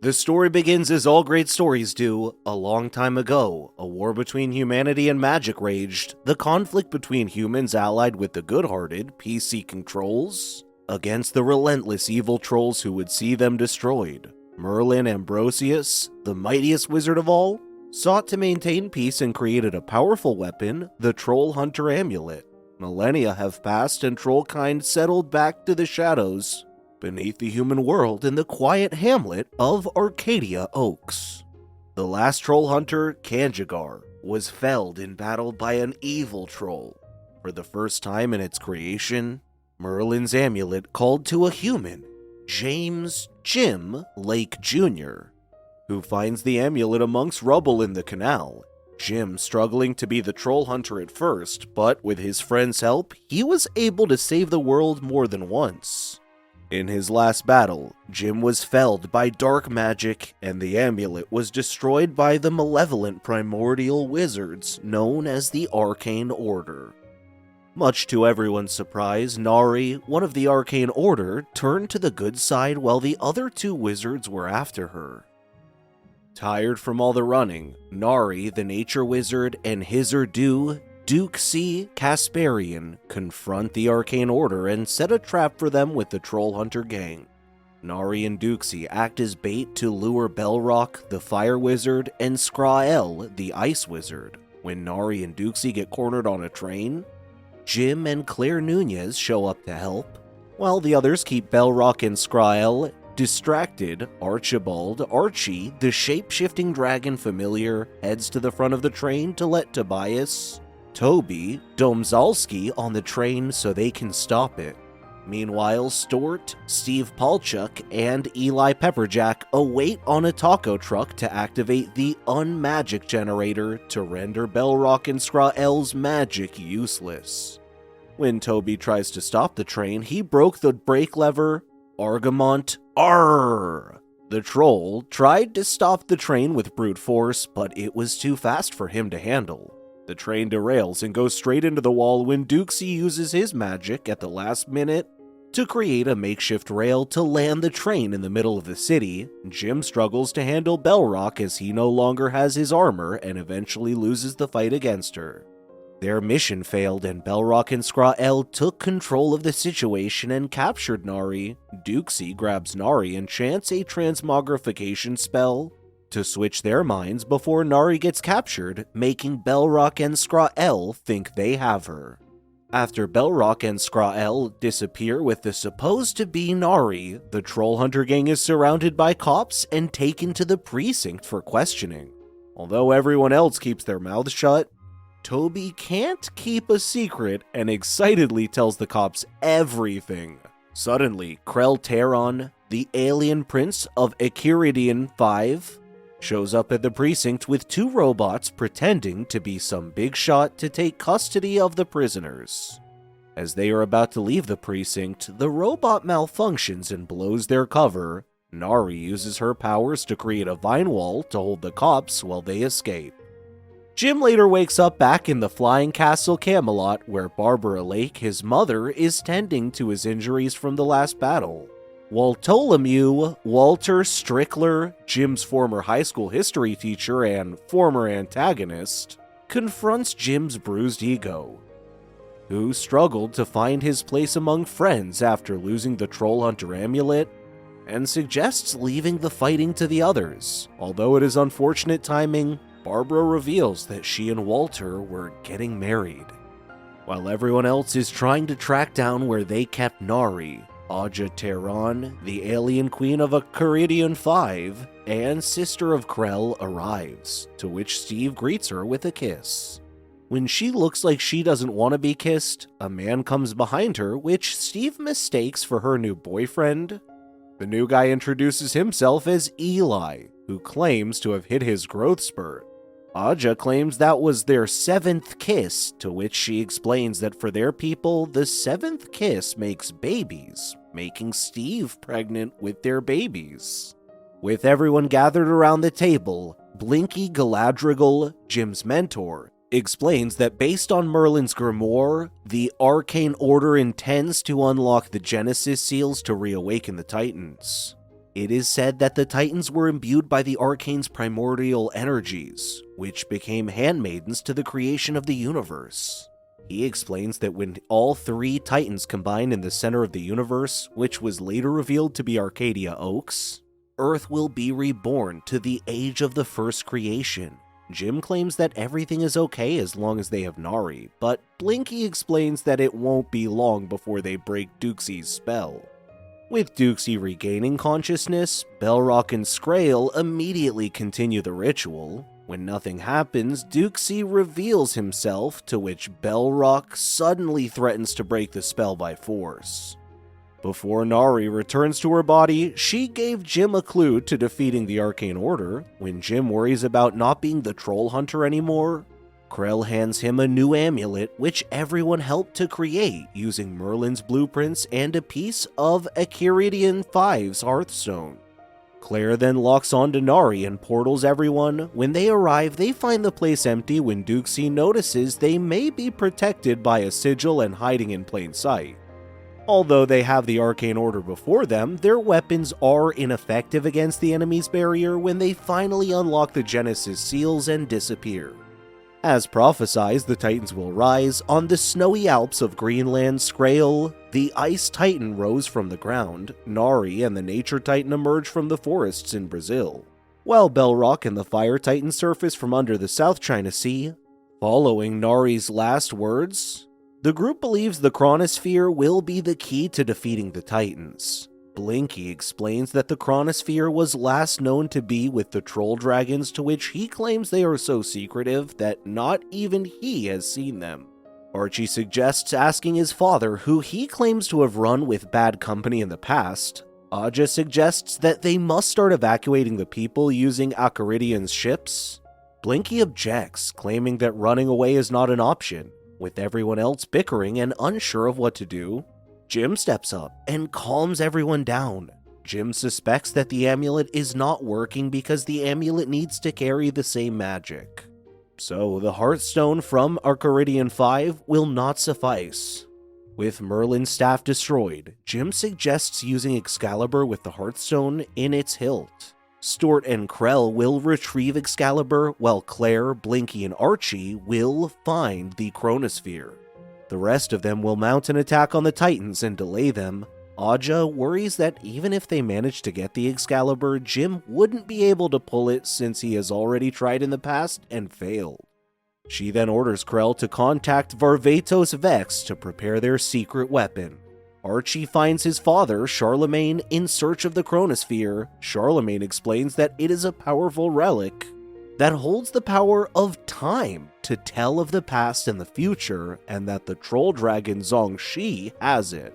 The story begins as all great stories do. A long time ago, a war between humanity and magic raged. The conflict between humans allied with the good-hearted, peace-seeking trolls against the relentless evil trolls who would see them destroyed. Merlin Ambrosius, the mightiest wizard of all, sought to maintain peace and created a powerful weapon, the Trollhunter Amulet. Millennia have passed and trollkind settled back to the shadows beneath the human world in the quiet hamlet of Arcadia Oaks. The last troll hunter, Kanjigar, was felled in battle by an evil troll. For the first time in its creation, Merlin's amulet called to a human, James Jim Lake Jr., who finds the amulet amongst rubble in the canal. Jim struggling to be the troll hunter at first, but with his friend's help, he was able to save the world more than once. In his last battle, Jim was felled by dark magic, and the amulet was destroyed by the malevolent primordial wizards known as the Arcane Order. Much to everyone's surprise, Nari, one of the Arcane Order, turned to the good side while the other two wizards were after her. Tired from all the running, Nari, the nature wizard, and his Duxie Casparian confront the Arcane Order and set a trap for them with the Troll Hunter gang. Nari and Duxie act as bait to lure Belrock, the Fire Wizard, and Skrael, the Ice Wizard. When Nari and Duxie get cornered on a train, Jim and Claire Nunez show up to help. While the others keep Belrock and Skrael distracted, Archie, the shape-shifting dragon familiar, heads to the front of the train to let Tobias, Toby, Domzalski on the train so they can stop it. Meanwhile, Stort, Steve Palchuk, and Eli Pepperjack await on a taco truck to activate the unmagic generator to render Belrock and Skrael's magic useless. When Toby tries to stop the train, he broke the brake lever. Argamont, arrrr! The troll tried to stop the train with brute force, but it was too fast for him to handle. The train derails and goes straight into the wall when Duxie uses his magic at the last minute to create a makeshift rail to land the train in the middle of the city. Jim struggles to handle Belrock as he no longer has his armor and eventually loses the fight against her. Their mission failed and Belrock and Skrael took control of the situation and captured Nari. Duxie grabs Nari and chants a transmogrification spell to switch their minds before Nari gets captured, making Belrock and Skrael think they have her. After Belrock and Skrael disappear with the supposed-to-be Nari, the Troll Hunter gang is surrounded by cops and taken to the precinct for questioning. Although everyone else keeps their mouths shut, Toby can't keep a secret and excitedly tells the cops everything. Suddenly, Krell Terron, the alien prince of Akiridian 5, shows up at the precinct with two robots pretending to be some big shot to take custody of the prisoners. As they are about to leave the precinct, the robot malfunctions and blows their cover. Nari uses her powers to create a vine wall to hold the cops while they escape. Jim later wakes up back in the Flying Castle Camelot, where Barbara Lake, his mother, is tending to his injuries from the last battle. Waltolomeu, Walter Strickler, Jim's former high school history teacher and former antagonist, confronts Jim's bruised ego, who struggled to find his place among friends after losing the Troll Hunter amulet, and suggests leaving the fighting to the others. Although it is unfortunate timing, Barbara reveals that she and Walter were getting married. While everyone else is trying to track down where they kept Nari, Aja Terran, the alien queen of Akiridian 5, and sister of Krell arrives, to which Steve greets her with a kiss. When she looks like she doesn't want to be kissed, a man comes behind her, which Steve mistakes for her new boyfriend. The new guy introduces himself as Eli, who claims to have hit his growth spurt. Aja claims that was their 7th kiss, to which she explains that for their people, the 7th kiss makes babies, making Steve pregnant with their babies. With everyone gathered around the table, Blinky Galadrigal, Jim's mentor, explains that based on Merlin's grimoire, the Arcane Order intends to unlock the Genesis seals to reawaken the Titans. It is said that the Titans were imbued by the Arcane's primordial energies, which became handmaidens to the creation of the universe. He explains that when all three Titans combine in the center of the universe, which was later revealed to be Arcadia Oaks, Earth will be reborn to the age of the first creation. Jim claims that everything is okay as long as they have Nari, but Blinky explains that it won't be long before they break Duxie's spell. With Duxie regaining consciousness, Belrock and Scrail immediately continue the ritual. When nothing happens, Duxie reveals himself, to which Belrock suddenly threatens to break the spell by force. Before Nari returns to her body, she gave Jim a clue to defeating the Arcane Order. When Jim worries about not being the Troll Hunter anymore, Krell hands him a new amulet, which everyone helped to create using Merlin's blueprints and a piece of Acaridian 5's Hearthstone. Claire then locks onto Nari and portals everyone. When they arrive, they find the place empty when Duxie notices they may be protected by a sigil and hiding in plain sight. Although they have the Arcane Order before them, their weapons are ineffective against the enemy's barrier when they finally unlock the Genesis seals and disappear. As prophesized, the Titans will rise. On the snowy Alps of Greenland, Scrail, the Ice Titan, rose from the ground. Nari and the Nature Titan emerge from the forests in Brazil, while Belrock and the Fire Titan surface from under the South China Sea. Following Nari's last words, the group believes the chronosphere will be the key to defeating the Titans. Blinky explains that the chronosphere was last known to be with the troll dragons, to which he claims they are so secretive that not even he has seen them. Archie suggests asking his father, who he claims to have run with bad company in the past. Aja suggests that they must start evacuating the people using Acaridian's ships. Blinky objects, claiming that running away is not an option. With everyone else bickering and unsure of what to do, Jim steps up and calms everyone down. Jim suspects that the amulet is not working because the amulet needs to carry the same magic. So the Hearthstone from Arcadian 5 will not suffice. With Merlin's staff destroyed, Jim suggests using Excalibur with the Hearthstone in its hilt. Stort and Krell will retrieve Excalibur, while Claire, Blinky, and Archie will find the chronosphere. The rest of them will mount an attack on the Titans and delay them. Aja worries that even if they manage to get the Excalibur, Jim wouldn't be able to pull it since he has already tried in the past and failed. She then orders Krell to contact Varvatos Vex to prepare their secret weapon. Archie finds his father, Charlemagne, in search of the chronosphere. Charlemagne explains that it is a powerful relic that holds the power of time to tell of the past and the future, and that the troll dragon Zhongxi has it.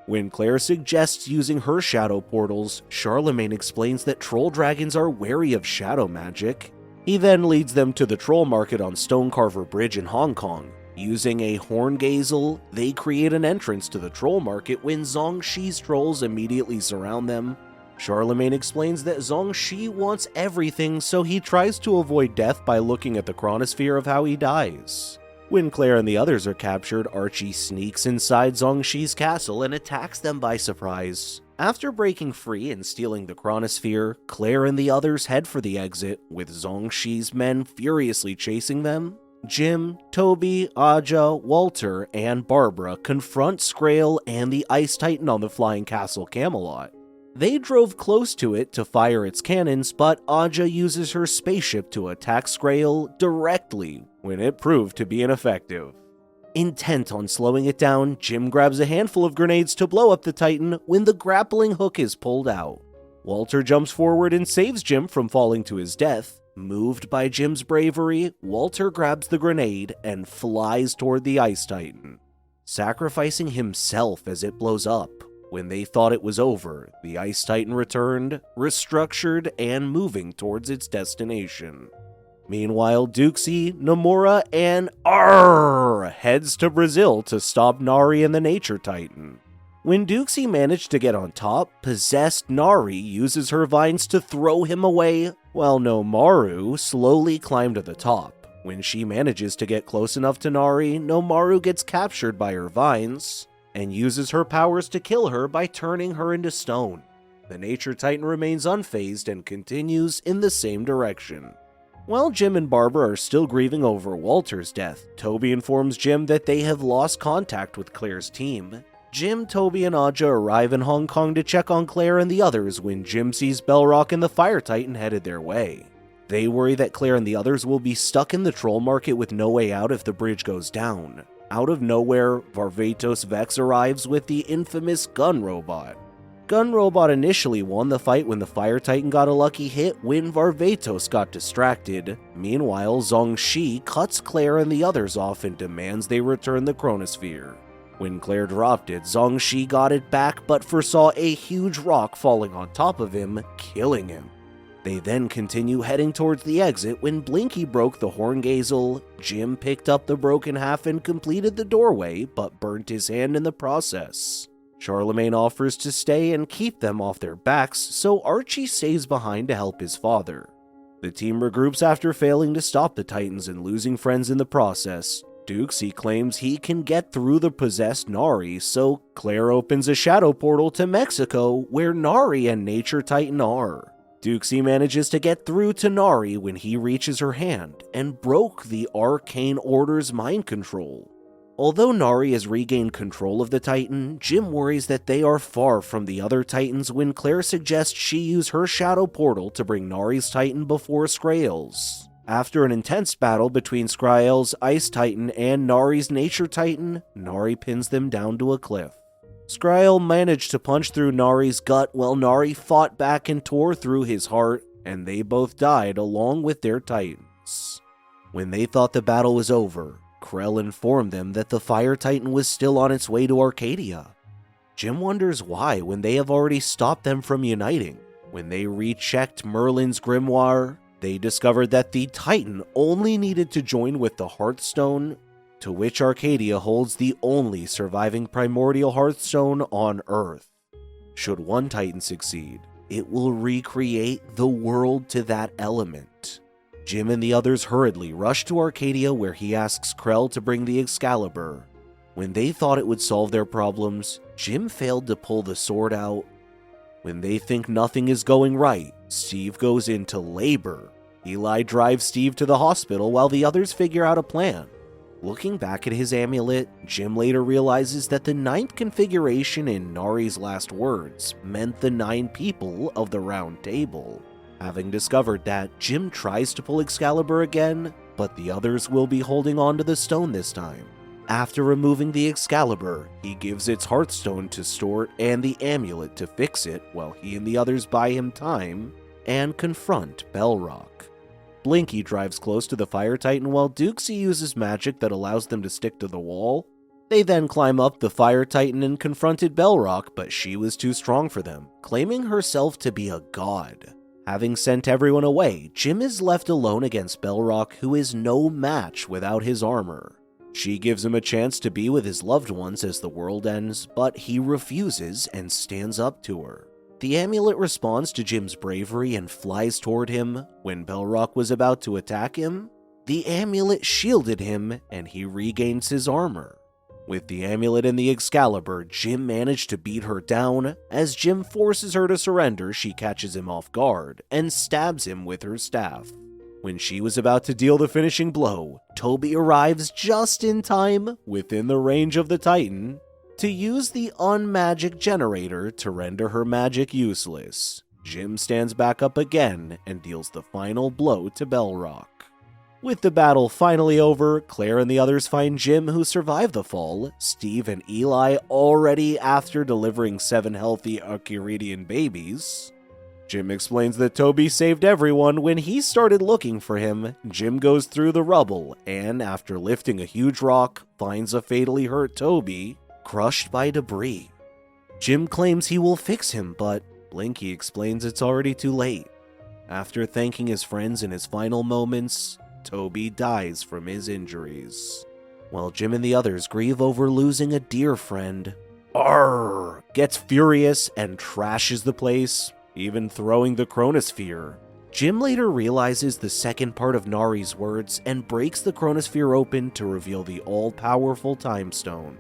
When Claire suggests using her shadow portals, Charlemagne explains that troll dragons are wary of shadow magic. He then leads them to the troll market on Stonecarver Bridge in Hong Kong. Using a horngazel, they create an entrance to the troll market when Zhongxi's trolls immediately surround them. Charlemagne explains that Zhongxi wants everything, so he tries to avoid death by looking at the chronosphere of how he dies. When Claire and the others are captured, Archie sneaks inside Zhongxi's castle and attacks them by surprise. After breaking free and stealing the chronosphere, Claire and the others head for the exit, with Zhongxi's men furiously chasing them. Jim, Toby, Aja, Walter, and Barbara confront Scrail and the Ice Titan on the flying castle Camelot. They drove close to it to fire its cannons, but Aja uses her spaceship to attack Scrail directly when it proved to be ineffective. Intent on slowing it down, Jim grabs a handful of grenades to blow up the Titan when the grappling hook is pulled out. Walter jumps forward and saves Jim from falling to his death. Moved by Jim's bravery, Walter grabs the grenade and flies toward the Ice Titan, sacrificing himself as it blows up. When they thought it was over, the Ice Titan returned, restructured, and moving towards its destination. Meanwhile, Duxie, Nomura, and heads to Brazil to stop Nari and the Nature Titan. When Duxie managed to get on top, possessed Nari uses her vines to throw him away, while Nomaru slowly climbed to the top. When she manages to get close enough to Nari, Nomaru gets captured by her vines and uses her powers to kill her by turning her into stone. The Nature Titan remains unfazed and continues in the same direction. While Jim and Barbara are still grieving over Walter's death, Toby informs Jim that they have lost contact with Claire's team. Jim, Toby, and Aja arrive in Hong Kong to check on Claire and the others when Jim sees Belrock and the Fire Titan headed their way. They worry that Claire and the others will be stuck in the troll market with no way out if the bridge goes down. Out of nowhere, Varvatos Vex arrives with the infamous gun robot. Gun Robot initially won the fight when the Fire Titan got a lucky hit when Varvatos got distracted. Meanwhile, Zhongxi cuts Claire and the others off and demands they return the chronosphere. When Claire dropped it, Zhongxi got it back but foresaw a huge rock falling on top of him, killing him. They then continue heading towards the exit when Blinky broke the Horngazel. Jim picked up the broken half and completed the doorway, but burnt his hand in the process. Charlemagne offers to stay and keep them off their backs, so Archie stays behind to help his father. The team regroups after failing to stop the Titans and losing friends in the process. Dukesy claims he can get through the possessed Nari, so Claire opens a shadow portal to Mexico where Nari and Nature Titan are. Dukesy manages to get through to Nari when he reaches her hand and broke the Arcane Order's mind control. Although Nari has regained control of the Titan, Jim worries that they are far from the other Titans when Claire suggests she use her shadow portal to bring Nari's Titan before Skrael's. After an intense battle between Skrael's Ice Titan and Nari's Nature Titan, Nari pins them down to a cliff. Skrael managed to punch through Nari's gut while Nari fought back and tore through his heart, and they both died along with their Titans. When they thought the battle was over, Krell informed them that the Fire Titan was still on its way to Arcadia. Jim wonders why when they have already stopped them from uniting. When they rechecked Merlin's grimoire, they discovered that the Titan only needed to join with the Hearthstone, to which Arcadia holds the only surviving primordial Hearthstone on Earth. Should one Titan succeed, it will recreate the world to that element. Jim and the others hurriedly rush to Arcadia where he asks Krell to bring the Excalibur. When they thought it would solve their problems, Jim failed to pull the sword out. When they think nothing is going right, Steve goes into labor. Eli drives Steve to the hospital while the others figure out a plan. Looking back at his amulet, Jim later realizes that the 9th configuration in Nari's last words meant the 9 people of the Round Table. Having discovered that, Jim tries to pull Excalibur again, but the others will be holding on to the stone this time. After removing the Excalibur, he gives its Hearthstone to Stort and the amulet to fix it while he and the others buy him time and confront Belrock. Blinky drives close to the Fire Titan while Dukesy uses magic that allows them to stick to the wall. They then climb up the Fire Titan and confronted Belrock, but she was too strong for them, claiming herself to be a god. Having sent everyone away, Jim is left alone against Belrock, who is no match without his armor. She gives him a chance to be with his loved ones as the world ends, but he refuses and stands up to her. The amulet responds to Jim's bravery and flies toward him. When Belrock was about to attack him, the amulet shielded him and he regains his armor. With the amulet and the Excalibur, Jim managed to beat her down. As Jim forces her to surrender, she catches him off guard and stabs him with her staff. When she was about to deal the finishing blow, Toby arrives just in time, within the range of the Titan, to use the unmagic generator to render her magic useless. Jim stands back up again and deals the final blow to Belrock. With the battle finally over, Claire and the others find Jim, who survived the fall, Steve and Eli already after delivering 7 healthy Arcadian babies. Jim explains that Toby saved everyone when he started looking for him. Jim goes through the rubble and, after lifting a huge rock, finds a fatally hurt Toby, crushed by debris. Jim claims he will fix him, but Blinky explains it's already too late. After thanking his friends in his final moments, Toby dies from his injuries. While Jim and the others grieve over losing a dear friend, Arr gets furious and trashes the place, even throwing the chronosphere. Jim later realizes the second part of Nari's words and breaks the chronosphere open to reveal the all-powerful Time Stone.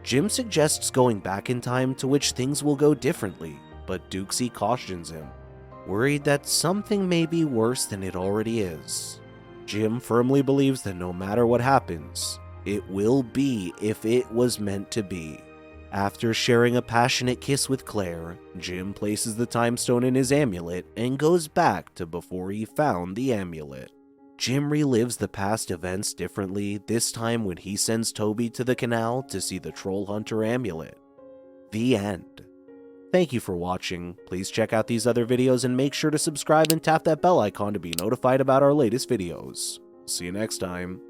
Jim suggests going back in time, to which things will go differently. but Dukesy cautions him, worried that something may be worse than it already is. Jim firmly believes that no matter what happens, it will be if it was meant to be. After sharing a passionate kiss with Claire, Jim places the time stone in his amulet and goes back to before he found the amulet. Jim relives the past events differently, this time when he sends Toby to the canal to see the Trollhunter amulet. The end. Thank you for watching. Please check out these other videos and make sure to subscribe and tap that bell icon to be notified about our latest videos. See you next time.